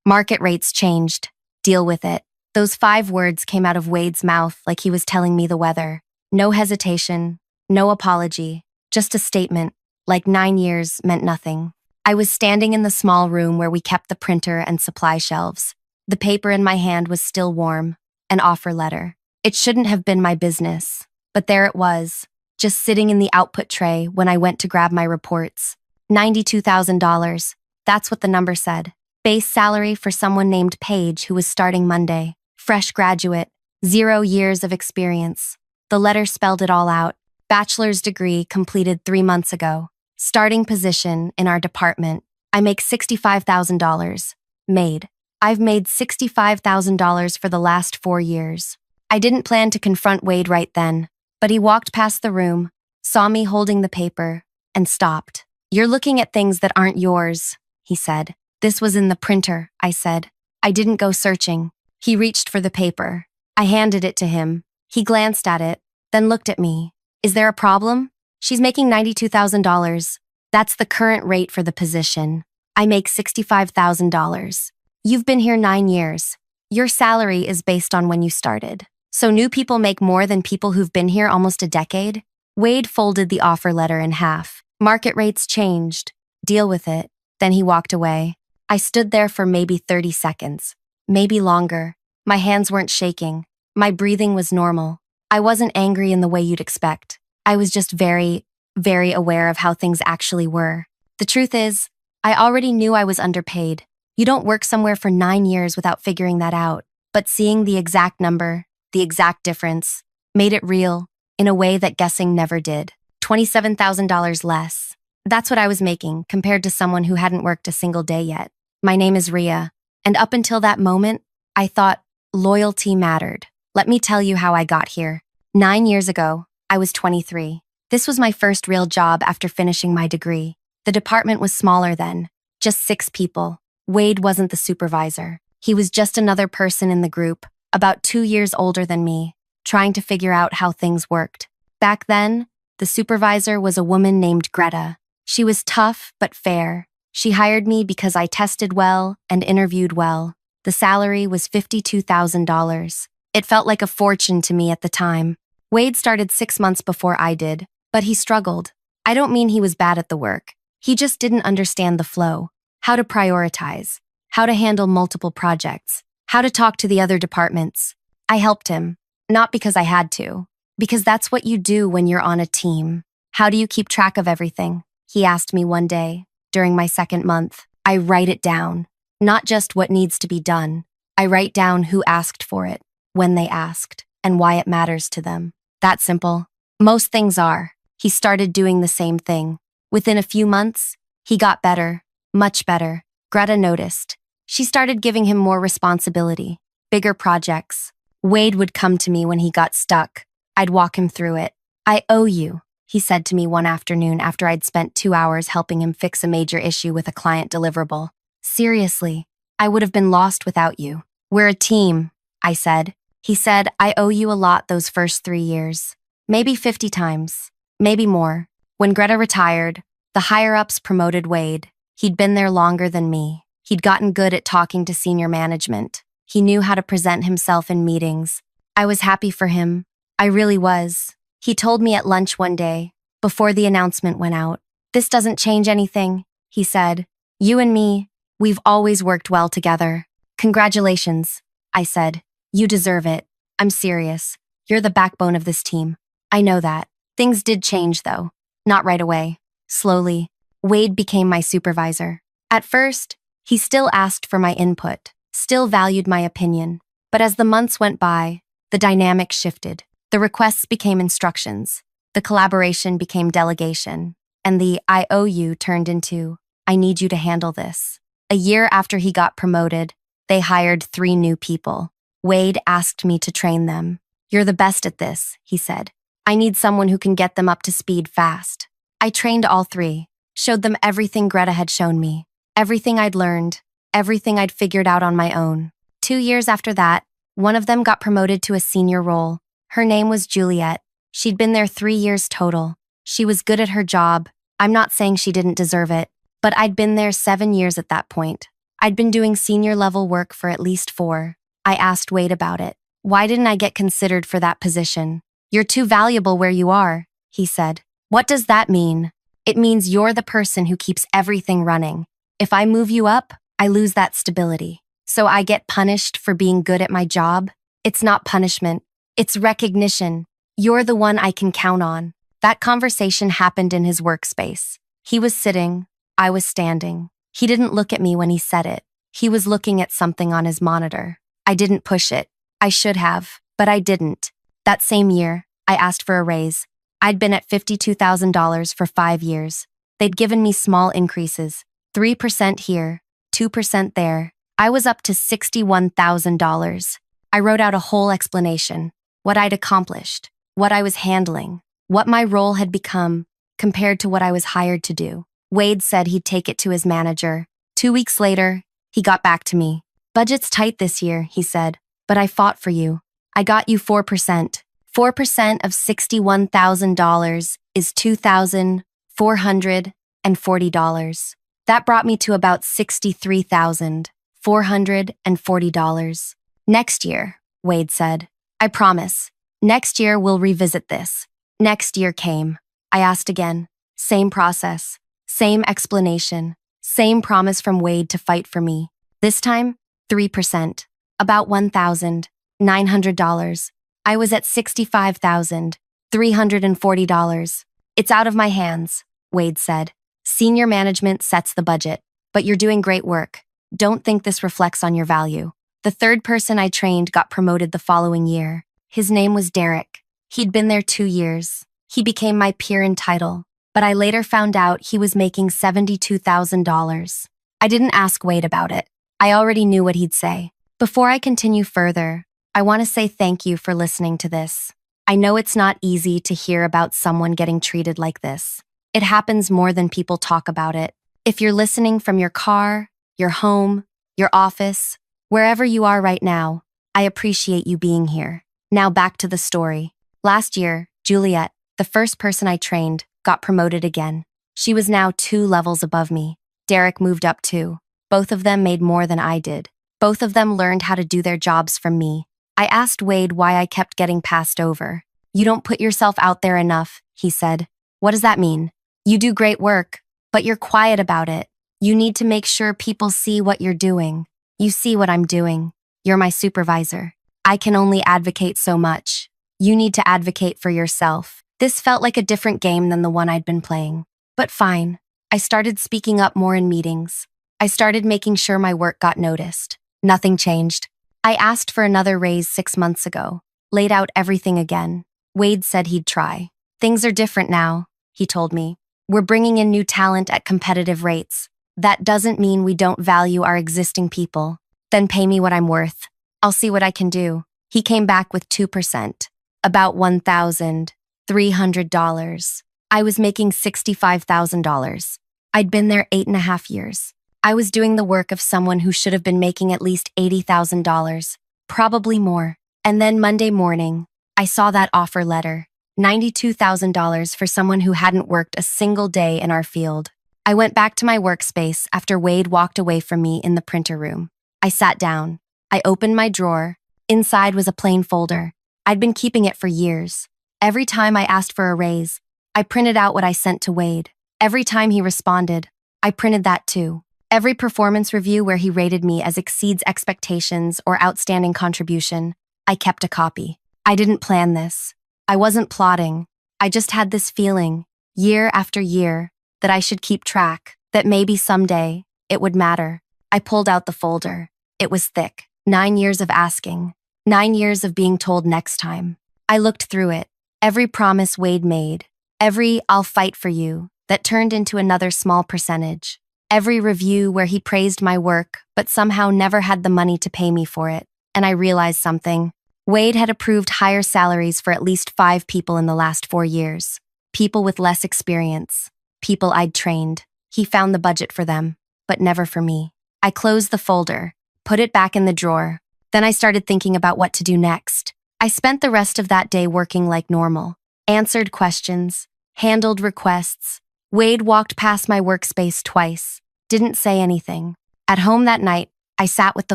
Market rates changed. Deal with it. Those 5 words came out of Wade's mouth like he was telling me the weather. No hesitation, no apology, just a statement, like 9 years meant nothing. I was standing in the small room where we kept the printer and supply shelves. The paper in my hand was still warm, an offer letter. It shouldn't have been my business, but there it was, just sitting in the output tray when I went to grab my reports. $92,000. That's what the number said. Base salary for someone named Paige who was starting Monday. Fresh graduate, 0 years of experience. The letter spelled it all out. Bachelor's degree completed 3 months ago. Starting position in our department. I make $65,000. Made. I've made $65,000 for the last 4 years. I didn't plan to confront Wade right then, but he walked past the room, saw me holding the paper, and stopped. You're looking at things that aren't yours, he said. This was in the printer, I said. I didn't go searching. He reached for the paper. I handed it to him. He glanced at it, then looked at me. Is there a problem? She's making $92,000. That's the current rate for the position. I make $65,000. You've been here 9 years. Your salary is based on when you started. So new people make more than people who've been here almost a decade? Wade folded the offer letter in half. Market rates changed. Deal with it. Then he walked away. I stood there for maybe 30 seconds. Maybe longer. My hands weren't shaking. My breathing was normal. I wasn't angry in the way you'd expect. I was just very, very aware of how things actually were. The truth is, I already knew I was underpaid. You don't work somewhere for 9 years without figuring that out. But seeing the exact number, the exact difference, made it real in a way that guessing never did. $27,000 less. That's what I was making compared to someone who hadn't worked a single day yet. My name is Rhea, and up until that moment, I thought loyalty mattered. Let me tell you how I got here. 9 years ago, I was 23. This was my first real job after finishing my degree. The department was smaller then, just 6 people. Wade wasn't the supervisor. He was just another person in the group, about 2 years older than me, trying to figure out how things worked. Back then, the supervisor was a woman named Greta. She was tough but fair. She hired me because I tested well and interviewed well. The salary was $52,000. It felt like a fortune to me at the time. Wade started 6 months before I did, but he struggled. I don't mean he was bad at the work. He just didn't understand the flow, how to prioritize, how to handle multiple projects, how to talk to the other departments. I helped him, not because I had to, because that's what you do when you're on a team. How do you keep track of everything? He asked me one day, during my 2nd month. I write it down, not just what needs to be done. I write down who asked for it, when they asked, and why it matters to them. That simple. Most things are. He started doing the same thing. Within a few months, he got better, much better. Greta noticed. She started giving him more responsibility, bigger projects. Wade would come to me when he got stuck. I'd walk him through it. I owe you, he said to me one afternoon after I'd spent 2 hours helping him fix a major issue with a client deliverable. Seriously, I would have been lost without you. We're a team, I said. He said, I owe you a lot those first 3 years. Maybe 50 times, maybe more. When Greta retired, the higher-ups promoted Wade. He'd been there longer than me. He'd gotten good at talking to senior management. He knew how to present himself in meetings. I was happy for him. I really was. He told me at lunch one day, before the announcement went out. This doesn't change anything, he said. You and me, we've always worked well together. Congratulations, I said. You deserve it. I'm serious. You're the backbone of this team. I know that. Things did change, though. Not right away. Slowly, Wade became my supervisor. At first, he still asked for my input, still valued my opinion. But as the months went by, the dynamic shifted. The requests became instructions. The collaboration became delegation. And the I owe you turned into, I need you to handle this. A year after he got promoted, they hired 3 new people. Wade asked me to train them. You're the best at this, he said. I need someone who can get them up to speed fast. I trained all 3, showed them everything Greta had shown me, everything I'd learned, everything I'd figured out on my own. 2 years after that, one of them got promoted to a senior role. Her name was Juliet. She'd been there 3 years total. She was good at her job. I'm not saying she didn't deserve it, but I'd been there 7 years at that point. I'd been doing senior level work for at least 4. I asked Wade about it. Why didn't I get considered for that position? You're too valuable where you are, he said. What does that mean? It means you're the person who keeps everything running. If I move you up, I lose that stability. So I get punished for being good at my job? It's not punishment. It's recognition. You're the one I can count on. That conversation happened in his workspace. He was sitting. I was standing. He didn't look at me when he said it. He was looking at something on his monitor. I didn't push it. I should have, but I didn't. That same year, I asked for a raise. I'd been at $52,000 for 5 years. They'd given me small increases, 3% here, 2% there. I was up to $61,000. I wrote out a whole explanation, what I'd accomplished, what I was handling, what my role had become compared to what I was hired to do. Wade said he'd take it to his manager. 2 weeks later, he got back to me. Budget's tight this year, he said, but I fought for you. I got you 4%. 4% of $61,000 is $2,440. That brought me to about $63,440. Next year, Wade said. I promise. Next year we'll revisit this. Next year came. I asked again. Same process. Same explanation. Same promise from Wade to fight for me. This time, 3%. About $1,900. I was at $65,340. It's out of my hands, Wade said. Senior management sets the budget, but you're doing great work. Don't think this reflects on your value. The third person I trained got promoted the following year. His name was Derek. He'd been there 2 years. He became my peer in title, but I later found out he was making $72,000. I didn't ask Wade about it. I already knew what he'd say. Before I continue further, I want to say thank you for listening to this. I know it's not easy to hear about someone getting treated like this. It happens more than people talk about it. If you're listening from your car, your home, your office, wherever you are right now, I appreciate you being here. Now back to the story. Last year, Juliet, the first person I trained, got promoted again. She was now 2 levels above me. Derek moved up too. Both of them made more than I did. Both of them learned how to do their jobs from me. I asked Wade why I kept getting passed over. You don't put yourself out there enough, he said. What does that mean? You do great work, but you're quiet about it. You need to make sure people see what you're doing. You see what I'm doing. You're my supervisor. I can only advocate so much. You need to advocate for yourself. This felt like a different game than the one I'd been playing. But fine. I started speaking up more in meetings. I started making sure my work got noticed. Nothing changed. I asked for another raise 6 months ago, laid out everything again. Wade said he'd try. Things are different now, he told me. We're bringing in new talent at competitive rates. That doesn't mean we don't value our existing people. Then pay me what I'm worth. I'll see what I can do. He came back with 2%, about $1,300. I was making $65,000. I'd been there 8.5 years. I was doing the work of someone who should have been making at least $80,000, probably more. And then Monday morning, I saw that offer letter, $92,000 for someone who hadn't worked a single day in our field. I went back to my workspace after Wade walked away from me in the printer room. I sat down. I opened my drawer. Inside was a plain folder. I'd been keeping it for years. Every time I asked for a raise, I printed out what I sent to Wade. Every time he responded, I printed that too. Every performance review where he rated me as exceeds expectations or outstanding contribution, I kept a copy. I didn't plan this. I wasn't plotting. I just had this feeling, year after year, that I should keep track, that maybe someday it would matter. I pulled out the folder. It was thick. 9 years of asking. 9 years of being told next time. I looked through it. Every promise Wade made. Every "I'll fight for you" that turned into another small percentage. Every review where he praised my work, but somehow never had the money to pay me for it. And I realized something. Wade had approved higher salaries for at least 5 people in the last 4 years. People with less experience. People I'd trained. He found the budget for them, but never for me. I closed the folder, put it back in the drawer. Then I started thinking about what to do next. I spent the rest of that day working like normal. Answered questions. Handled requests. Wade walked past my workspace twice. Didn't say anything. At home that night, I sat with the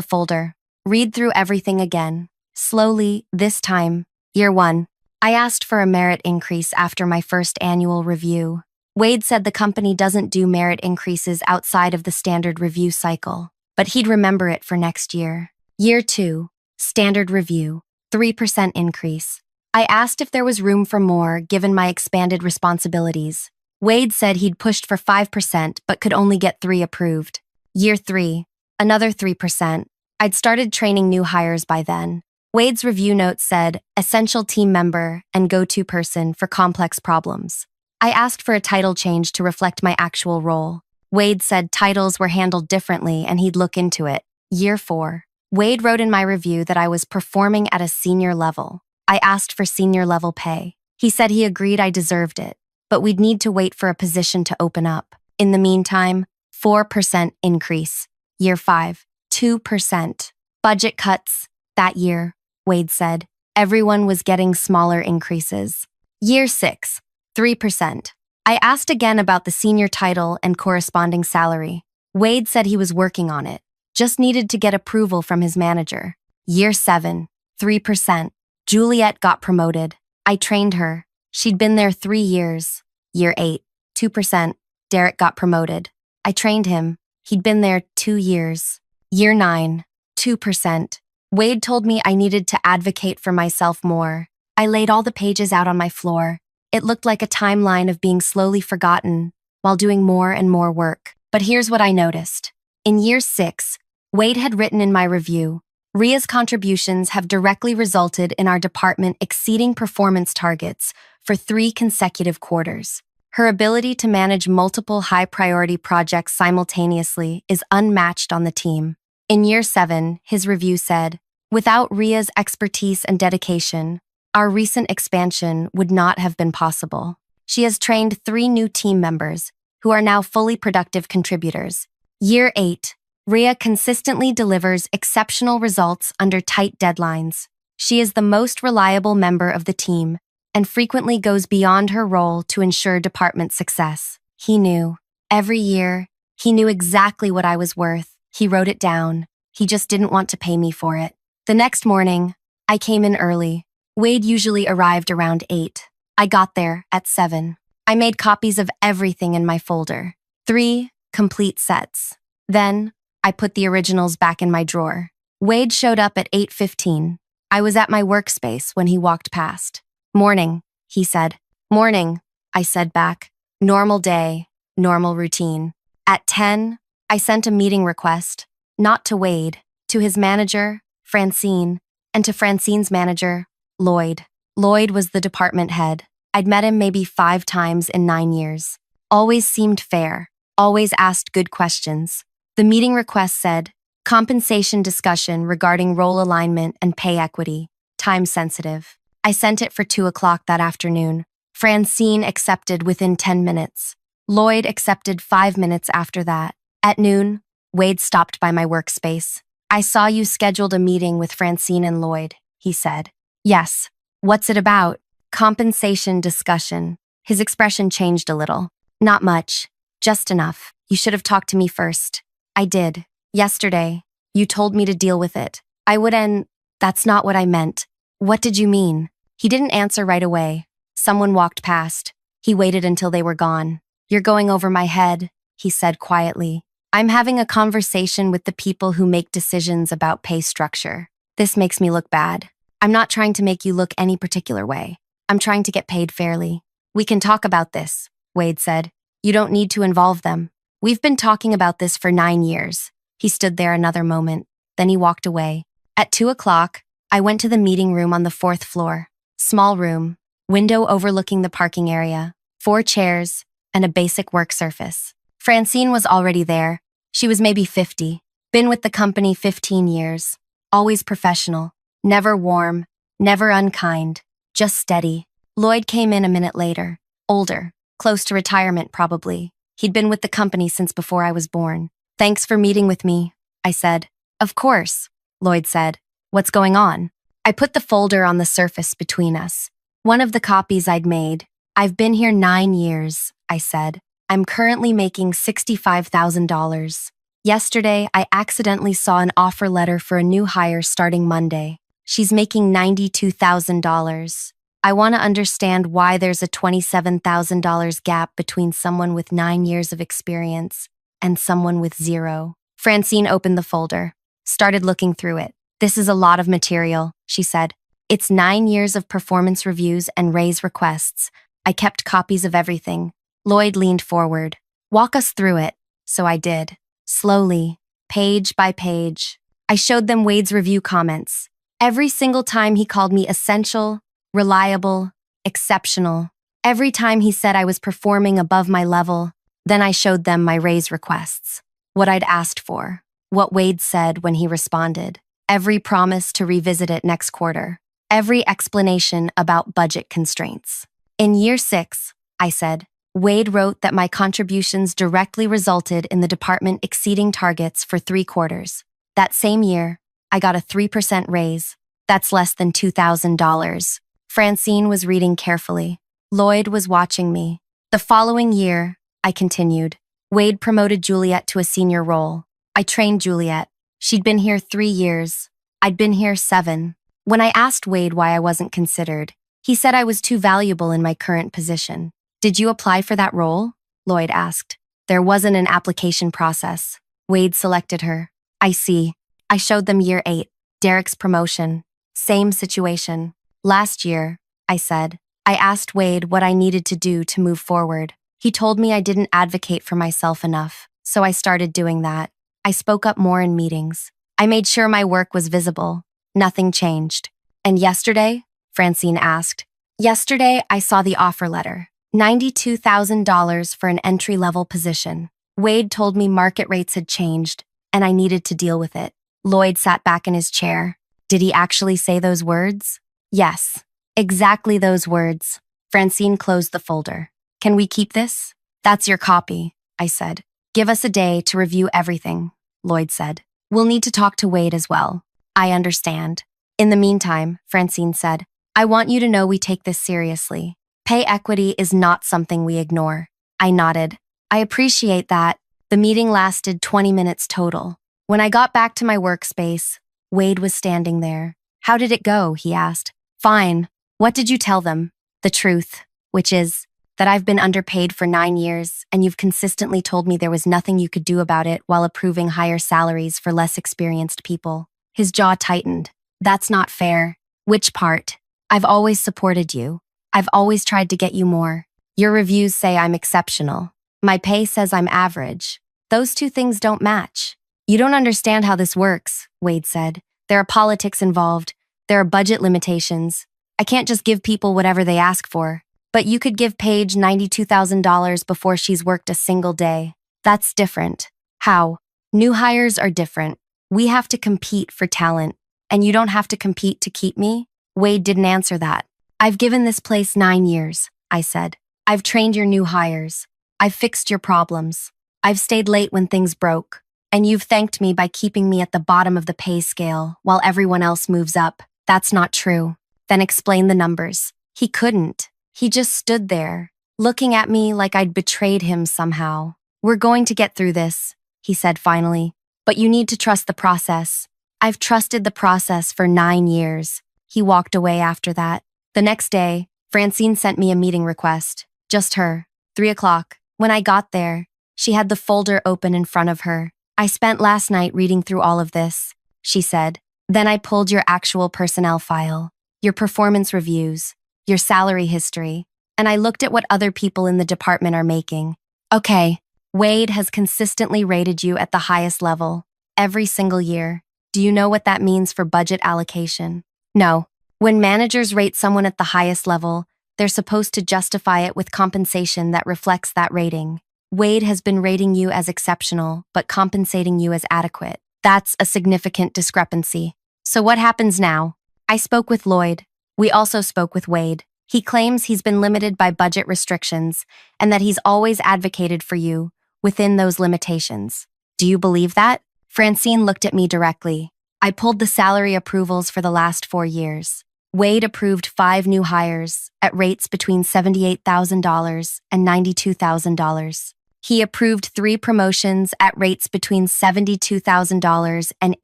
folder, read through everything again. Slowly, this time, year 1. I asked for a merit increase after my first annual review. Wade said the company doesn't do merit increases outside of the standard review cycle, but he'd remember it for next year. Year 2, standard review, 3% increase. I asked if there was room for more given my expanded responsibilities. Wade said he'd pushed for 5% but could only get 3 approved. Year 3, another 3%. I'd started training new hires by then. Wade's review note said, essential team member and go-to person for complex problems. I asked for a title change to reflect my actual role. Wade said titles were handled differently and he'd look into it. Year 4. Wade wrote in my review that I was performing at a senior level. I asked for senior level pay. He said he agreed I deserved it, but we'd need to wait for a position to open up. In the meantime, 4% increase. Year 5, 2%. Budget cuts. That year, Wade said, everyone was getting smaller increases. Year 6, 3%. I asked again about the senior title and corresponding salary. Wade said he was working on it, just needed to get approval from his manager. Year 7, 3%. Juliet got promoted. I trained her. She'd been there 3 years. Year 8, 2%. Derek got promoted. I trained him. He'd been there 2 years. Year 9, 2%. Wade told me I needed to advocate for myself more. I laid all the pages out on my floor. It looked like a timeline of being slowly forgotten while doing more and more work. But here's what I noticed. In year 6, Wade had written in my review, Ria's contributions have directly resulted in our department exceeding performance targets for 3 consecutive quarters. Her ability to manage multiple high-priority projects simultaneously is unmatched on the team. In year 7, his review said, without Ria's expertise and dedication, our recent expansion would not have been possible. She has trained 3 new team members who are now fully productive contributors. Year 8, Ria consistently delivers exceptional results under tight deadlines. She is the most reliable member of the team and frequently goes beyond her role to ensure department success. He knew. Every year, he knew exactly what I was worth. He wrote it down. He just didn't want to pay me for it. The next morning, I came in early. Wade usually arrived around 8. I got there at 7. I made copies of everything in my folder. 3 complete sets. Then, I put the originals back in my drawer. Wade showed up at 8:15. I was at my workspace when he walked past. Morning, he said. Morning, I said back. Normal day, normal routine. At 10, I sent a meeting request, not to Wade, to his manager, Francine, and to Francine's manager, Lloyd. Lloyd was the department head. I'd met him maybe 5 times in 9 years. Always seemed fair, always asked good questions. The meeting request said, compensation discussion regarding role alignment and pay equity, time sensitive. I sent it for 2 o'clock that afternoon. Francine accepted within 10 minutes. Lloyd accepted 5 minutes after that. At noon, Wade stopped by my workspace. I saw you scheduled a meeting with Francine and Lloyd, he said. Yes. What's it about? Compensation discussion. His expression changed a little. Not much. Just enough. You should have talked to me first. I did. Yesterday. You told me to deal with it. I wouldn't. That's not what I meant. What did you mean? He didn't answer right away. Someone walked past. He waited until they were gone. You're going over my head, he said quietly. I'm having a conversation with the people who make decisions about pay structure. This makes me look bad. I'm not trying to make you look any particular way. I'm trying to get paid fairly. We can talk about this, Wade said. You don't need to involve them. We've been talking about this for 9 years. He stood there another moment. Then he walked away. At 2 o'clock, I went to the meeting room on the 4th floor. Small room, window overlooking the parking area, 4 chairs, and a basic work surface. Francine was already there. She was maybe 50. Been with the company 15 years. Always professional. Never warm. Never unkind. Just steady. Lloyd came in a minute later. Older. Close to retirement, probably. He'd been with the company since before I was born. Thanks for meeting with me, I said. Of course, Lloyd said. What's going on? I put the folder on the surface between us. One of the copies I'd made. I've been here 9 years, I said. I'm currently making $65,000. Yesterday, I accidentally saw an offer letter for a new hire starting Monday. She's making $92,000. I want to understand why there's a $27,000 gap between someone with 9 years of experience and someone with 0. Francine opened the folder, started looking through it. This is a lot of material, she said. It's 9 years of performance reviews and raise requests. I kept copies of everything. Lloyd leaned forward. Walk us through it. So I did. Slowly, page by page. I showed them Wade's review comments. Every single time he called me essential, reliable, exceptional. Every time he said I was performing above my level, then I showed them my raise requests. What I'd asked for. What Wade said when he responded. Every promise to revisit it next quarter. Every explanation about budget constraints. In year 6, I said, Wade wrote that my contributions directly resulted in the department exceeding targets for 3 quarters. That same year, I got a 3% raise. That's less than $2,000. Francine was reading carefully. Lloyd was watching me. The following year, I continued, Wade promoted Juliet to a senior role. I trained Juliet. She'd been here 3 years. I'd been here 7. When I asked Wade why I wasn't considered, he said I was too valuable in my current position. Did you apply for that role? Lloyd asked. There wasn't an application process. Wade selected her. I see. I showed them year 8, Derek's promotion. Same situation. Last year, I said, I asked Wade what I needed to do to move forward. He told me I didn't advocate for myself enough, so I started doing that. I spoke up more in meetings. I made sure my work was visible. Nothing changed. And yesterday? Francine asked. Yesterday, I saw the offer letter. $92,000 for an entry-level position. Wade told me market rates had changed, and I needed to deal with it. Lloyd sat back in his chair. Did he actually say those words? Yes, exactly those words. Francine closed the folder. Can we keep this? That's your copy, I said. Give us a day to review everything, Lloyd said. We'll need to talk to Wade as well. I understand. In the meantime, Francine said, I want you to know we take this seriously. Pay equity is not something we ignore. I nodded. I appreciate that. The meeting lasted 20 minutes total. When I got back to my workspace, Wade was standing there. How did it go? He asked. Fine. What did you tell them? The truth, which is that I've been underpaid for 9 years, and you've consistently told me there was nothing you could do about it while approving higher salaries for less experienced people. His jaw tightened. That's not fair. Which part? I've always supported you. I've always tried to get you more. Your reviews say I'm exceptional. My pay says I'm average. Those two things don't match. You don't understand how this works, Wade said. There are politics involved. There are budget limitations. I can't just give people whatever they ask for. But you could give Paige $92,000 before she's worked a single day. That's different. How? New hires are different. We have to compete for talent. And you don't have to compete to keep me? Wade didn't answer that. I've given this place 9 years, I said. I've trained your new hires. I've fixed your problems. I've stayed late when things broke. And you've thanked me by keeping me at the bottom of the pay scale while everyone else moves up. That's not true. Then explain the numbers. He couldn't. He just stood there, looking at me like I'd betrayed him somehow. We're going to get through this, he said finally. But you need to trust the process. I've trusted the process for 9 years. He walked away after that. The next day, Francine sent me a meeting request. Just her. 3 o'clock. When I got there, she had the folder open in front of her. I spent last night reading through all of this, she said. Then I pulled your actual personnel file, your performance reviews, your salary history, and I looked at what other people in the department are making. Okay, Wade has consistently rated you at the highest level, every single year. Do you know what that means for budget allocation? No. When managers rate someone at the highest level, they're supposed to justify it with compensation that reflects that rating. Wade has been rating you as exceptional, but compensating you as adequate. That's a significant discrepancy. So what happens now? I spoke with Lloyd. We also spoke with Wade. He claims he's been limited by budget restrictions and that he's always advocated for you within those limitations. Do you believe that? Francine looked at me directly. I pulled the salary approvals for the last 4 years. Wade approved 5 new hires at rates between $78,000 and $92,000. He approved 3 promotions at rates between $72,000 and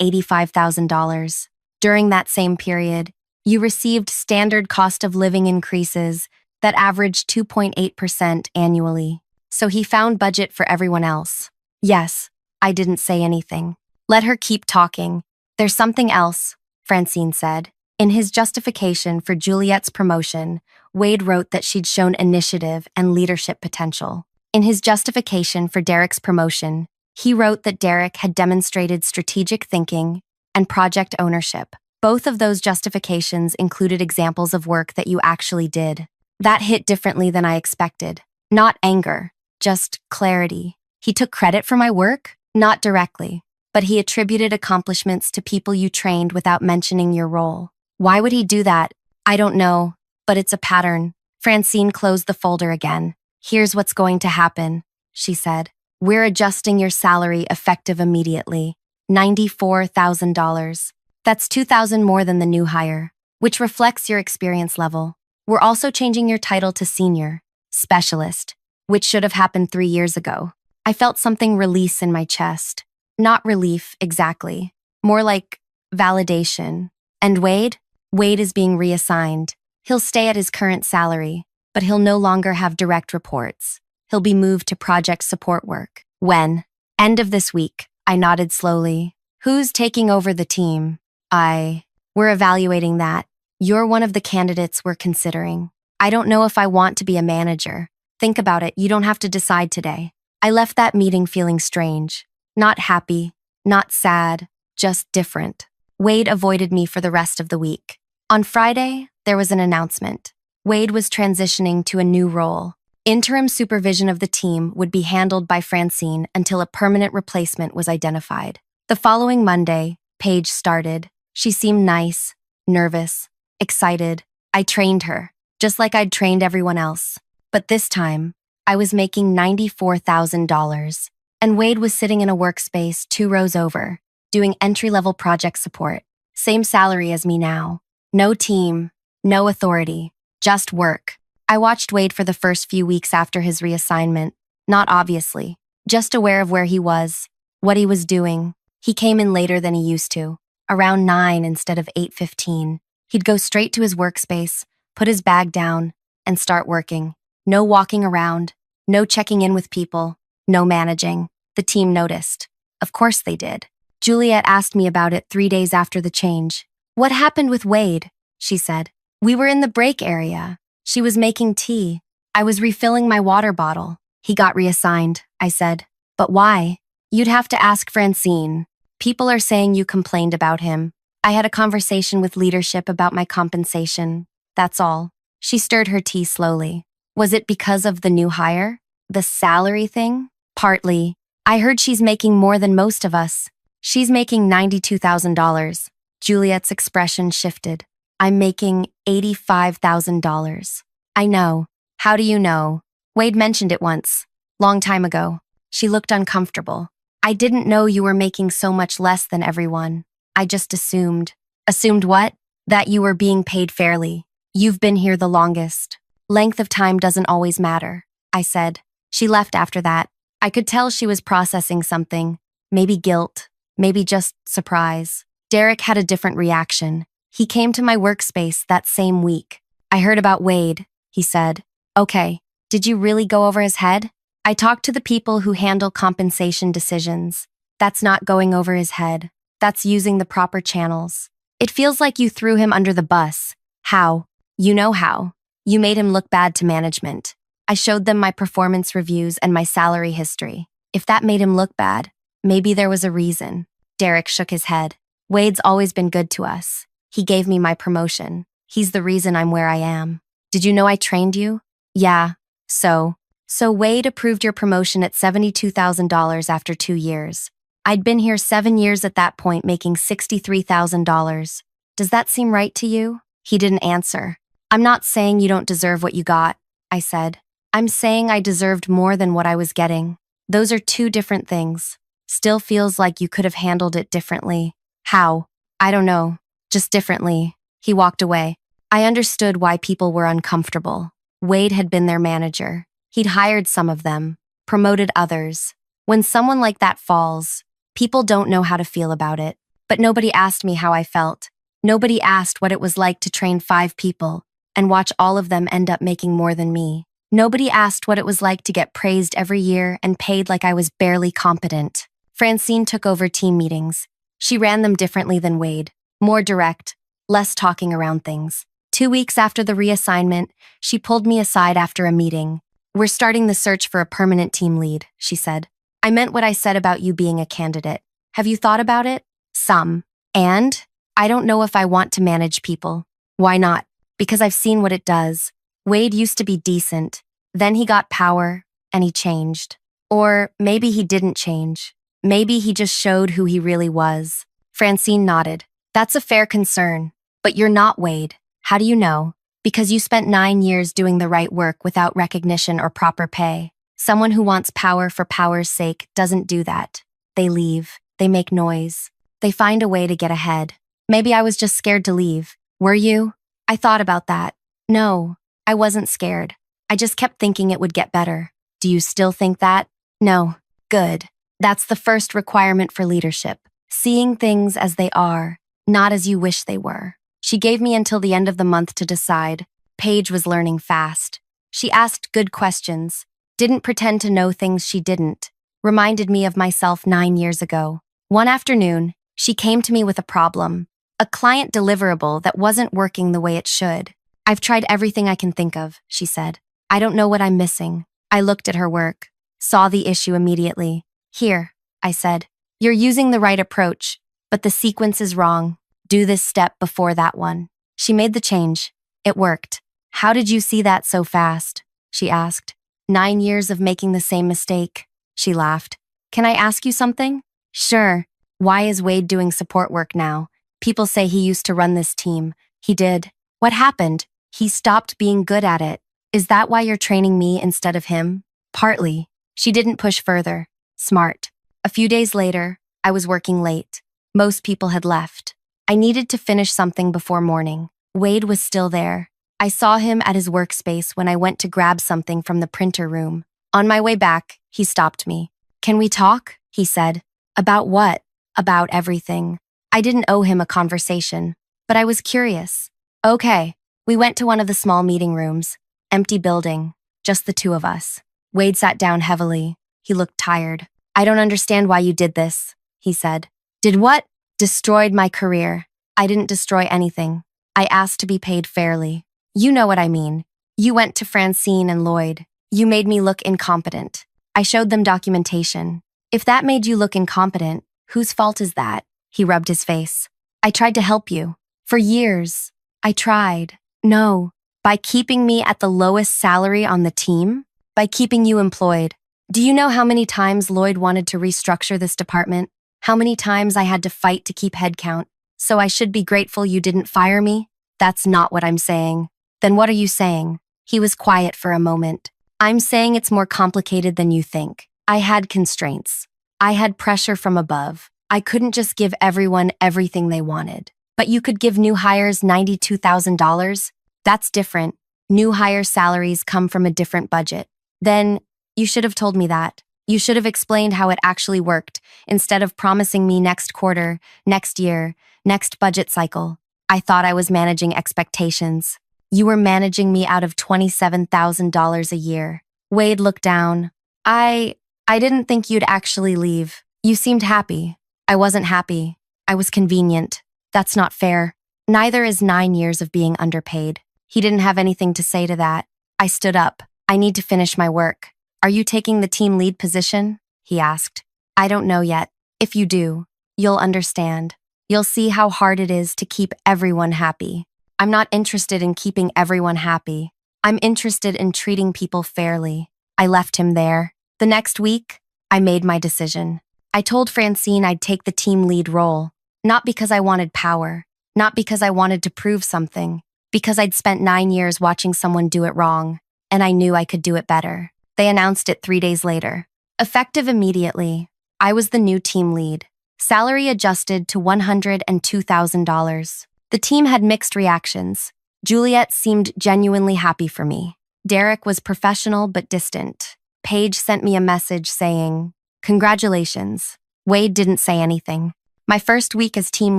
$85,000. During that same period, you received standard cost of living increases that averaged 2.8% annually. So he found budget for everyone else. Yes, I didn't say anything. Let her keep talking. There's something else, Francine said. In his justification for Juliet's promotion, Wade wrote that she'd shown initiative and leadership potential. In his justification for Derek's promotion, he wrote that Derek had demonstrated strategic thinking and project ownership. Both of those justifications included examples of work that you actually did. That hit differently than I expected. Not anger, just clarity. He took credit for my work? Not directly, but he attributed accomplishments to people you trained without mentioning your role. Why would he do that? I don't know, but it's a pattern. Francine closed the folder again. Here's what's going to happen, she said. We're adjusting your salary effective immediately. $94,000. That's $2,000 more than the new hire, which reflects your experience level. We're also changing your title to senior, specialist, which should have happened 3 years ago. I felt something release in my chest. Not relief, exactly. More like validation. And Wade? Wade is being reassigned. He'll stay at his current salary, but he'll no longer have direct reports. He'll be moved to project support work. When? End of this week. I nodded slowly. Who's taking over the team? We're evaluating that. You're one of the candidates we're considering. I don't know if I want to be a manager. Think about it, you don't have to decide today. I left that meeting feeling strange. Not happy, not sad, just different. Wade avoided me for the rest of the week. On Friday, there was an announcement. Wade was transitioning to a new role. Interim supervision of the team would be handled by Francine until a permanent replacement was identified. The following Monday, Paige started. She seemed nice, nervous, excited. I trained her, just like I'd trained everyone else. But this time, I was making $94,000, and Wade was sitting in a workspace 2 rows over, doing entry-level project support. Same salary as me now. No team, no authority, just work. I watched Wade for the first few weeks after his reassignment, not obviously, just aware of where he was, what he was doing. He came in later than he used to, around 9 instead of 8:15. He'd go straight to his workspace, put his bag down, and start working. No walking around, no checking in with people, no managing. The team noticed. Of course they did. Juliet asked me about it 3 days after the change. What happened with Wade? She said. We were in the break area. She was making tea. I was refilling my water bottle. He got reassigned, I said. But why? You'd have to ask Francine. People are saying you complained about him. I had a conversation with leadership about my compensation. That's all. She stirred her tea slowly. Was it because of the new hire? The salary thing? Partly. I heard she's making more than most of us. She's making $92,000. Juliet's expression shifted. I'm making $85,000. I know. How do you know? Wade mentioned it once. Long time ago. She looked uncomfortable. I didn't know you were making so much less than everyone. I just assumed. Assumed what? That you were being paid fairly. You've been here the longest. Length of time doesn't always matter, I said. She left after that. I could tell she was processing something. Maybe guilt. Maybe just surprise. Derek had a different reaction. He came to my workspace that same week. I heard about Wade, he said. Okay, did you really go over his head? I talked to the people who handle compensation decisions. That's not going over his head. That's using the proper channels. It feels like you threw him under the bus. How? You know how. You made him look bad to management. I showed them my performance reviews and my salary history. If that made him look bad, maybe there was a reason. Derek shook his head. Wade's always been good to us. He gave me my promotion. He's the reason I'm where I am. Did you know I trained you? Yeah. So Wade approved your promotion at $72,000 after 2 years. I'd been here 7 years at that point, making $63,000. Does that seem right to you? He didn't answer. I'm not saying you don't deserve what you got, I said. I'm saying I deserved more than what I was getting. Those are 2 different things. Still feels like you could have handled it differently. How? I don't know. Just differently. He walked away. I understood why people were uncomfortable. Wade had been their manager. He'd hired some of them. promoted others. When someone like that falls, people don't know how to feel about it. But nobody asked me how I felt. Nobody asked what it was like to train 5 people and watch all of them end up making more than me. Nobody asked what it was like to get praised every year and paid like I was barely competent. Francine took over team meetings. She ran them differently than Wade, more direct, less talking around things. 2 weeks after the reassignment, she pulled me aside after a meeting. "We're starting the search for a permanent team lead," she said. "I meant what I said about you being a candidate. Have you thought about it?" "Some. And I don't know if I want to manage people." "Why not?" "Because I've seen what it does. Wade used to be decent. Then he got power, and he changed. Or maybe he didn't change. Maybe he just showed who he really was." Francine nodded. "That's a fair concern. But you're not Wade. How do you know?" "Because you spent 9 years doing the right work without recognition or proper pay. Someone who wants power for power's sake doesn't do that. They leave. They make noise. They find a way to get ahead. Maybe I was just scared to leave. Were you?" "I thought about that." "No, I wasn't scared. I just kept thinking it would get better." "Do you still think that?" "No." "Good. That's the first requirement for leadership. Seeing things as they are, not as you wish they were." She gave me until the end of the month to decide. Paige was learning fast. She asked good questions, didn't pretend to know things she didn't, reminded me of myself 9 years ago. One afternoon, she came to me with a problem, a client deliverable that wasn't working the way it should. "I've tried everything I can think of," she said. "I don't know what I'm missing." I looked at her work, saw the issue immediately. "Here," I said. "You're using the right approach, but the sequence is wrong. Do this step before that one." She made the change. It worked. "How did you see that so fast?" she asked. 9 years of making the same mistake. She laughed. "Can I ask you something?" "Sure. Why is Wade doing support work now? People say he used to run this team." "He did." "What happened?" "He stopped being good at it." "Is that why you're training me instead of him?" "Partly." She didn't push further. Smart. A few days later, I was working late. Most people had left. I needed to finish something before morning. Wade was still there. I saw him at his workspace when I went to grab something from the printer room. On my way back, he stopped me. "Can we talk?" he said. "About what?" "About everything." I didn't owe him a conversation, but I was curious. "Okay." We went to one of the small meeting rooms. Empty building. Just the 2 of us. Wade sat down heavily. He looked tired. "I don't understand why you did this," he said. "Did what?" "Destroyed my career." "I didn't destroy anything. I asked to be paid fairly." "You know what I mean. You went to Francine and Lloyd. You made me look incompetent. I showed them documentation. If that made you look incompetent, whose fault is that?" He rubbed his face. "I tried to help you. For years. I tried." "No. By keeping me at the lowest salary on the team? By keeping you employed. Do you know how many times Lloyd wanted to restructure this department? How many times I had to fight to keep headcount? So I should be grateful you didn't fire me?" "That's not what I'm saying." "Then what are you saying?" He was quiet for a moment. "I'm saying it's more complicated than you think. I had constraints. I had pressure from above. I couldn't just give everyone everything they wanted. But you could give new hires $92,000? That's different. New hire salaries come from a different budget." "Then you should have told me that. You should have explained how it actually worked, instead of promising me next quarter, next year, next budget cycle." "I thought I was managing expectations." "You were managing me out of $27,000 a year." Wade looked down. I didn't think you'd actually leave. You seemed happy." "I wasn't happy. I was convenient." "That's not fair." "Neither is 9 years of being underpaid." He didn't have anything to say to that. I stood up. "I need to finish my work." "Are you taking the team lead position?" he asked. "I don't know yet. If you do, you'll understand. You'll see how hard it is to keep everyone happy." "I'm not interested in keeping everyone happy. I'm interested in treating people fairly." I left him there. The next week, I made my decision. I told Francine I'd take the team lead role, not because I wanted power, not because I wanted to prove something, because I'd spent 9 years watching someone do it wrong, and I knew I could do it better. They announced it 3 days later. Effective immediately, I was the new team lead. Salary adjusted to $102,000. The team had mixed reactions. Juliet seemed genuinely happy for me. Derek was professional but distant. Paige sent me a message saying, "Congratulations." Wade didn't say anything. My first week as team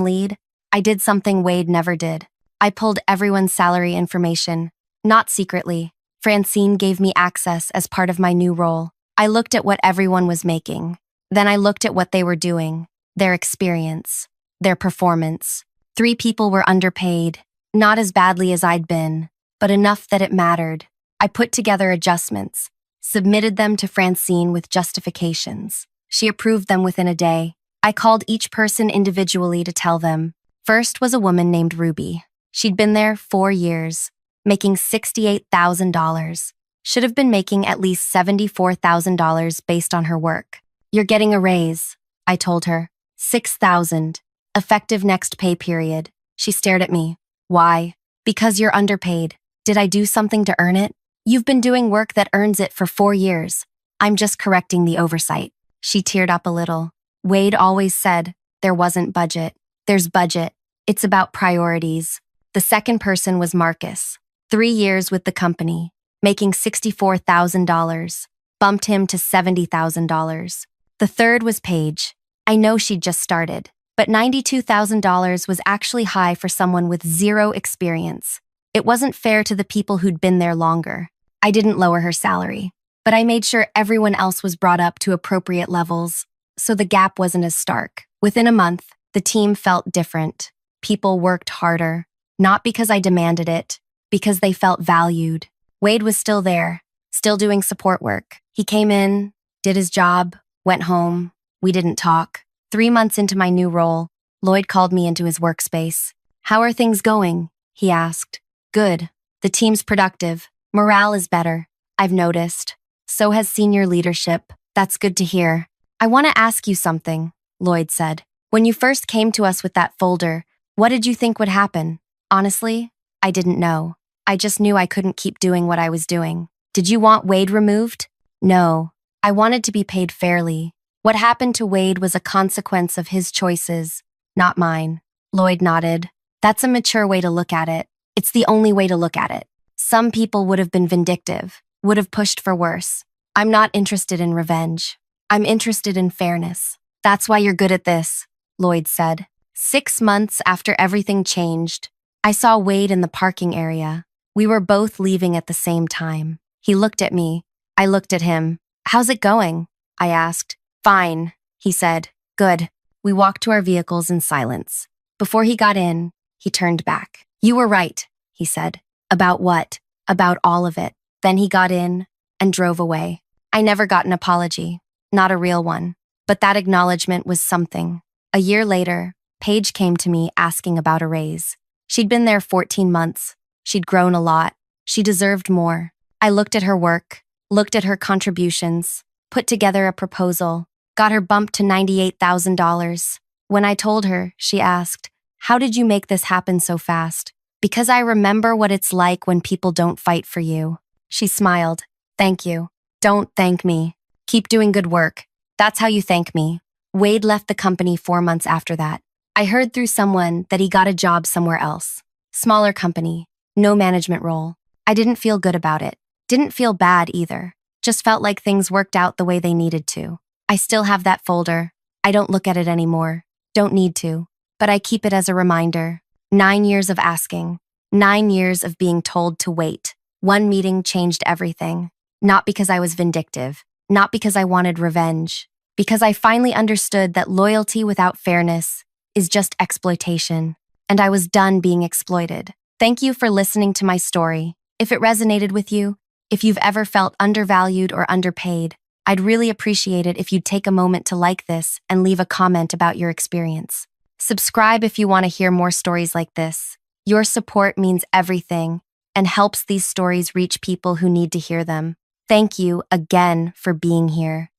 lead, I did something Wade never did. I pulled everyone's salary information, not secretly. Francine gave me access as part of my new role. I looked at what everyone was making. Then I looked at what they were doing, their experience, their performance. 3 people were underpaid, not as badly as I'd been, but enough that it mattered. I put together adjustments, submitted them to Francine with justifications. She approved them within a day. I called each person individually to tell them. First was a woman named Ruby. She'd been there 4 years, making $68,000. Should have been making at least $74,000 based on her work. "You're getting a raise," I told her. $6,000, effective next pay period. She stared at me. "Why?" "Because you're underpaid. Did I do something to earn it? You've been doing work that earns it for 4 years. I'm just correcting the oversight." She teared up a little. Wade always said, there wasn't budget. There's budget. It's about priorities. The second person was Marcus. 3 years with the company, making $64,000, bumped him to $70,000. The third was Paige. I know she'd just started, but $92,000 was actually high for someone with 0 experience. It wasn't fair to the people who'd been there longer. I didn't lower her salary, but I made sure everyone else was brought up to appropriate levels, so the gap wasn't as stark. Within a month, the team felt different. People worked harder, not because I demanded it, because they felt valued. Wade was still there, still doing support work. He came in, did his job, went home. We didn't talk. 3 months into my new role, Lloyd called me into his workspace. "How are things going?" he asked. "Good. The team's productive. Morale is better. I've noticed. So has senior leadership. That's good to hear." "I want to ask you something," Lloyd said. "When you first came to us with that folder, what did you think would happen?" Honestly, I didn't know. I just knew I couldn't keep doing what I was doing. "Did you want Wade removed?" "No. I wanted to be paid fairly. What happened to Wade was a consequence of his choices, not mine." Lloyd nodded. "That's a mature way to look at it. It's the only way to look at it. Some people would have been vindictive, would have pushed for worse. I'm not interested in revenge. I'm interested in fairness." "That's why you're good at this," Lloyd said. 6 months after everything changed, I saw Wade in the parking area. We were both leaving at the same time. He looked at me. I looked at him. "How's it going?" I asked. "Fine," he said. "Good." We walked to our vehicles in silence. Before he got in, he turned back. "You were right," he said. "About what?" "About all of it." Then he got in and drove away. I never got an apology, not a real one, but that acknowledgement was something. A year later, Paige came to me asking about a raise. She'd been there 14 months. She'd grown a lot. She deserved more. I looked at her work, looked at her contributions, put together a proposal, got her bumped to $98,000. When I told her, she asked, "How did you make this happen so fast?" "Because I remember what it's like when people don't fight for you." She smiled. "Thank you." "Don't thank me. Keep doing good work. That's how you thank me." Wade left the company 4 months after that. I heard through someone that he got a job somewhere else. Smaller company, no management role. I didn't feel good about it. Didn't feel bad either. Just felt like things worked out the way they needed to. I still have that folder. I don't look at it anymore. Don't need to. But I keep it as a reminder. 9 years of asking. 9 years of being told to wait. One meeting changed everything. Not because I was vindictive. Not because I wanted revenge. Because I finally understood that loyalty without fairness is just exploitation, and I was done being exploited. Thank you for listening to my story. If it resonated with you, if you've ever felt undervalued or underpaid, I'd really appreciate it if you'd take a moment to like this and leave a comment about your experience. Subscribe if you want to hear more stories like this. Your support means everything and helps these stories reach people who need to hear them. Thank you again for being here.